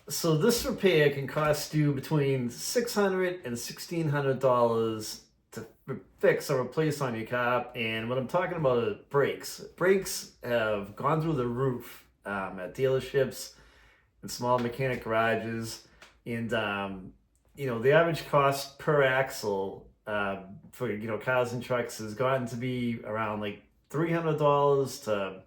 So this repair can cost you between $600 and $1,600 to fix or replace on your car. And what I'm talking about is brakes. Brakes have gone through the roof at dealerships and small mechanic garages. And the average cost per axle for cars and trucks has gotten to be around like $300 to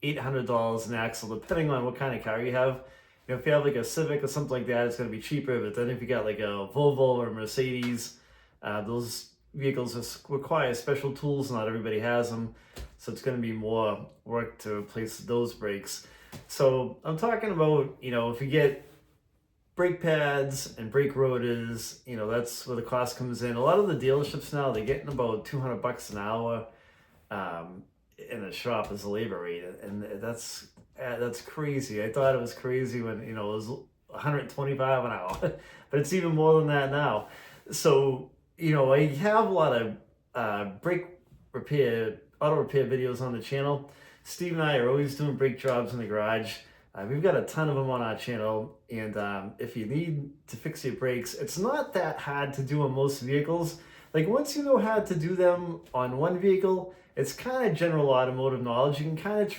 $800 an axle, depending on what kind of car you have. If you have like a Civic or something like that, it's going to be cheaper. But then if you got like a Volvo or a Mercedes, those vehicles require special tools. Not everybody has them, so it's going to be more work to replace those brakes. So I'm talking about, if you get brake pads and brake rotors, that's where the cost comes in. A lot of the dealerships now, they're getting about $200 an hour in a shop as a labor rate, and that's crazy. I thought it was crazy when it was 125 an hour, but it's even more than that now. So I have a lot of brake auto repair videos on the channel. Steve and I are always doing brake jobs in the garage. We've got a ton of them on our channel, and if you need to fix your brakes, it's not that hard to do on most vehicles. Like once you know how to do them on one vehicle, it's kind of general automotive knowledge. You can kind of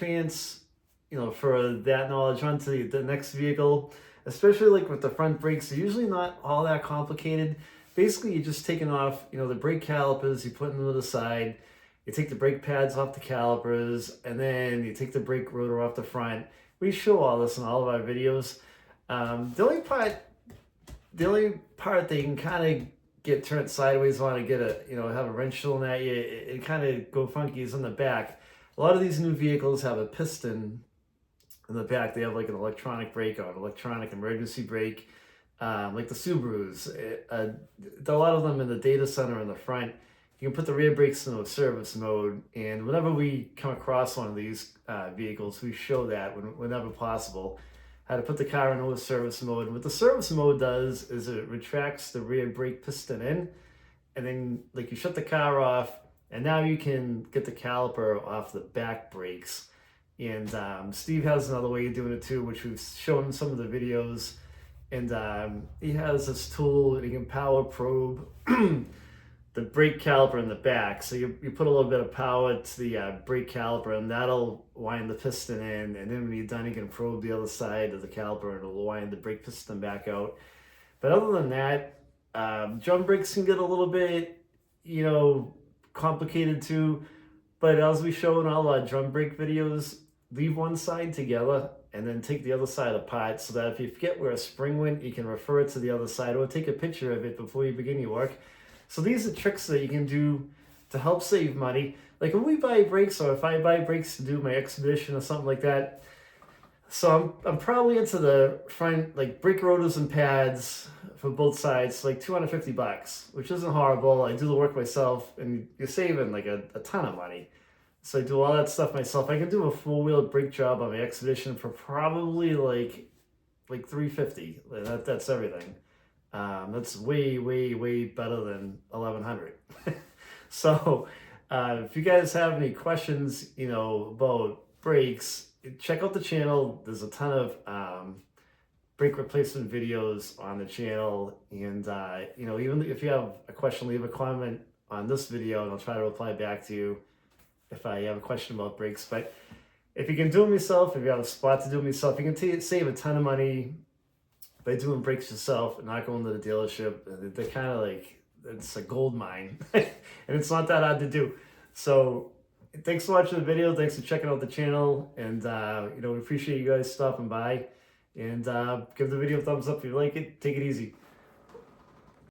for that knowledge onto the next vehicle, especially like with the front brakes. They're usually not all that complicated. Basically, you're just taking off, the brake calipers, you put them to the side, you take the brake pads off the calipers, and then you take the brake rotor off the front. We show all this in all of our videos. The only part they can kind of get turned sideways on and get have a wrench thrown at you, it kind of go funky is on the back. A lot of these new vehicles have a piston in the back. They have like an electronic brake or an electronic emergency brake, like the Subarus. A lot of them in the data center in the front. You can put the rear brakes in a service mode, and whenever we come across one of these vehicles, we show that whenever possible, how to put the car in over service mode. And what the service mode does is it retracts the rear brake piston in, and then like you shut the car off, and now you can get the caliper off the back brakes. And Steve has another way of doing it too, which we've shown in some of the videos. And he has this tool that he can power probe the brake caliper in the back. So you put a little bit of power to the brake caliper, and that'll wind the piston in. And then when you're done, you can probe the other side of the caliper, and it'll wind the brake piston back out. But other than that, drum brakes can get a little bit, complicated too. But as we show in all our drum brake videos, leave one side together and then take the other side apart, so that if you forget where a spring went, you can refer it to the other side or take a picture of it before you begin your work. So these are tricks that you can do to help save money. Like when we buy brakes, or if I buy brakes to do my expedition or something like that, so I'm probably into the front, like brake rotors and pads for both sides, like $250, which isn't horrible. I do the work myself, and you're saving like a ton of money. So I do all that stuff myself. I can do a full-wheel brake job on my expedition for probably like $350. That's everything. That's way, way, way better than 1,100. So if you guys have any questions, about brakes, check out the channel. There's a ton of brake replacement videos on the channel. And, even if you have a question, leave a comment on this video and I'll try to reply back to you if I have a question about brakes. But if you can do them yourself, if you have a spot to do them yourself, you can save a ton of money by doing brakes yourself and not going to the dealership. They're kind of like, it's a gold mine and it's not that hard to do. So thanks for watching the video. Thanks for checking out the channel. And, we appreciate you guys stopping by, and give the video a thumbs up if you like it. Take it easy.